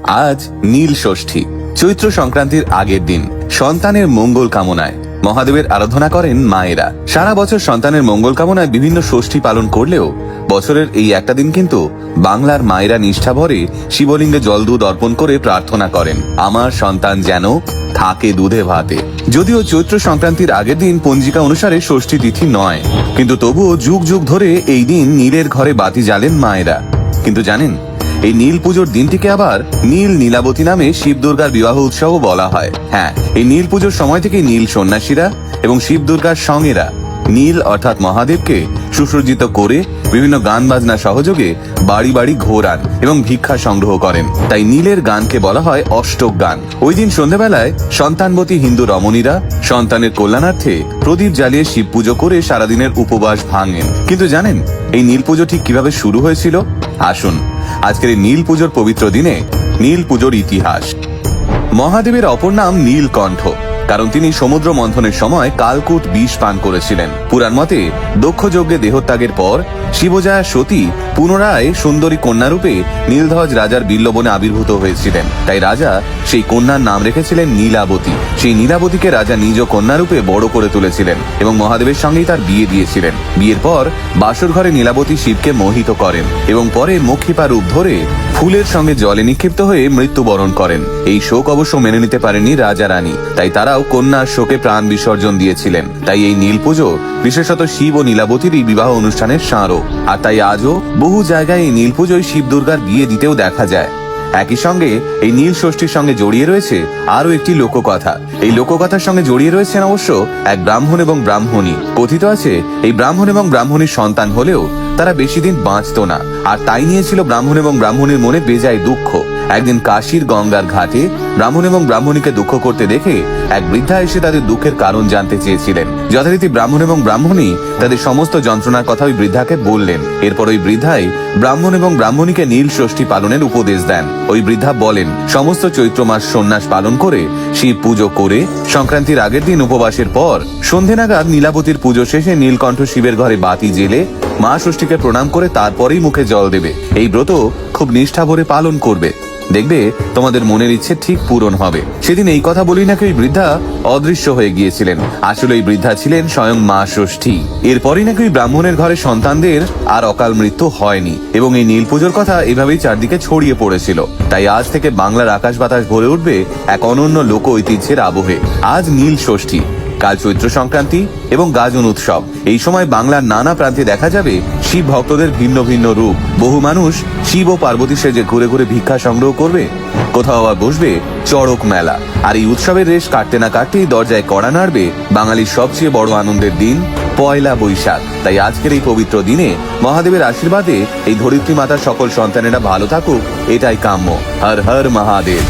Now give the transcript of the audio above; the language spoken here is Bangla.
আজ নীল ষষ্ঠী, চৈত্র সংক্রান্তির আগের দিন। সন্তানের মঙ্গল কামনায় মহাদেবের আরাধনা করেন মায়েরা। সারা বছর সন্তানের মঙ্গল কামনায় বিভিন্ন ষষ্ঠী পালন করলেও বছরের এই একটা দিন কিন্তু বাংলার মায়েরা নিষ্ঠা ভরে শিবলিঙ্গে জল দুধ অর্পণ করে প্রার্থনা করেন, আমার সন্তান যেন থাকে দুধে ভাতে। যদিও চৈত্র সংক্রান্তির আগের দিন পঞ্জিকা অনুসারে ষষ্ঠী তিথি নয়, কিন্তু তবুও যুগ যুগ ধরে এই দিন নীলের ঘরে বাতি জ্বালেন মায়েরা। কিন্তু জানেন, এই নীল পুজোর দিনটিকে আবার নীল নীলাবতী নামে শিব দুর্গার বিবাহ উৎসব বলা হয়। হ্যাঁ, এই নীল পুজোর সময় থেকে নীল সন্ন্যাসীরা এবং শিব দুর্গার সঙ্গেরা নীল অর্থাৎ মহাদেবকে সুসজ্জিত করে বিভিন্ন গান বাজনা সহযোগে বাড়ি বাড়ি ঘোরান এবং ভিক্ষা সংগ্রহ করেন। তাই নীলের গানকে বলা হয় অষ্টক গান। ওই দিন সন্ধ্যাবেলায় সন্তানবতী হিন্দু রমণীরা সন্তানের কল্যাণার্থে প্রদীপ জ্বালিয়ে শিব পুজো করে সারাদিনের উপবাস ভাঙেন। কিন্তু জানেন এই নীল পুজো ঠিক কিভাবে শুরু হয়েছিল? আসুন আজকের এই নীল পুজোর পবিত্র দিনে নীল পুজোর ইতিহাস। মহাদেবের অপর নাম নীলকণ্ঠ, কারণ তিনি সমুদ্র মন্থনের সময় কালকূট বিষ পান করেছিলেন। পুরাণ মতে দক্ষ যজ্ঞে দেহত্যাগের পর শিবজায়া সতী পুনরায় সুন্দরী কন্যারূপে নীলধ্বজ রাজার বিল্লবনে আবির্ভূত হয়েছিলেন। তাই রাজা সেই কন্যার নাম রেখেছিলেন নীলাবতী। সেই নীলাবতীকে রাজা নিজ কন্যারূপে বড় করে তুলেছিলেন এবং মহাদেবের সঙ্গেই তার বিয়ে দিয়েছিলেন। বিয়ের পর বাসর ঘরে নীলাবতী শিবকে মোহিত করেন এবং পরে মক্ষিপা রূপ ধরে ফুলের সঙ্গে জলে নিক্ষিপ্ত হয়ে মৃত্যুবরণ করেন। এই শোক অবশ্য মেনে নিতে পারেনি রাজা রানী, তাই তারাও কন্যার শোকে প্রাণ বিসর্জন দিয়েছিলেন। তাই এই নীল পুজো বিশেষত শিব ও নীলাবতীরই বিবাহ অনুষ্ঠানের স্মারক। আর তাই আজও বহু জায়গায় এই নীল পুজোয় শিব দুর্গার বিয়ে দিতেও দেখা যায়। একই সঙ্গে এই নীল ষষ্ঠীর সঙ্গে জড়িয়ে রয়েছে আরো একটি লোককথা। এই লোককথার সঙ্গে জড়িয়ে রয়েছেন অবশ্য এক ব্রাহ্মণ এবং ব্রাহ্মণী। কথিত আছে এই ব্রাহ্মণ এবং ব্রাহ্মণীর সন্তান হলেও তারা বেশি দিন বাঁচত না, আর তাই নিয়েছিল ব্রাহ্মণ এবং ব্রাহ্মণীর মনে বেজায় দুঃখ। একদিন কাশীর গঙ্গার ঘাটে ব্রাহ্মণ এবং ব্রাহ্মণীকে দুঃখ করতে দেখে এক বৃদ্ধা এসে তাদের দুঃখের কারণ জানতে চেয়েছিলেন। যথারীতি ব্রাহ্মণ এবং ব্রাহ্মণী তাদের সমস্ত যন্ত্রণার কথা ওই বৃদ্ধাকে বললেন। এরপর ওই বৃদ্ধাই ব্রাহ্মণ এবং ব্রাহ্মণীকে নীল ষষ্ঠী পালনের উপদেশ দেন। ওই বৃদ্ধা বলেন, সমস্ত চৈত্র মাস সন্ন্যাস পালন করে শিব পুজো করে সংক্রান্তির আগের দিন উপবাসের পর সন্ধে নাগাদ নীলাবতীর পুজো শেষে নীলকণ্ঠ শিবের ঘরে বাতি জেলে মা ষষ্ঠীকে প্রণাম করে তারপরেই মুখে জল দেবে। এই ব্রত খুব নিষ্ঠা ভরে পালন করবে, দেখবে তোমাদের মনের ইচ্ছে ঠিক পূরণ হবে। সেদিন এই কথা বলি নাকি ওই বৃদ্ধা অদৃশ্য হয়ে গিয়েছিলেন। আসলে ওই বৃদ্ধা ছিলেন স্বয়ং মা ষষ্ঠী। এরপরই নাকি ওই ব্রাহ্মণের ঘরে সন্তানদের আর অকাল মৃত্যু হয়নি এবং এই নীল পুজোর কথা এভাবেই চারদিকে ছড়িয়ে পড়েছিল। তাই আজ থেকে বাংলার আকাশ বাতাস ভরে উঠবে এক অনন্য লোক ঐতিহ্যের আবহে। আজ নীল ষষ্ঠী, কাল চৈত্র সংক্রান্তি এবং গাজন উৎসব। এই সময় বাংলার নানা প্রান্তে দেখা যাবে শিব ভক্তদের ভিন্ন ভিন্ন রূপ। বহু মানুষ শিব ও পার্বতী সেজে ঘুরে ঘুরে ভিক্ষা সংগ্রহ করবে, কোথাও আবার বসবে চড়ক মেলা। আর এই উৎসবের রেশ কাটতে না কাটতেই দরজায় কড়া নাড়বে বাঙালির সবচেয়ে বড় আনন্দের দিন পয়লা বৈশাখ। তাই আজকের এই পবিত্র দিনে মহাদেবের আশীর্বাদে এই ধরিত্রী মাতার সকল সন্তানেরা ভালো থাকুক, এটাই কাম্য। হর হর মহাদেব।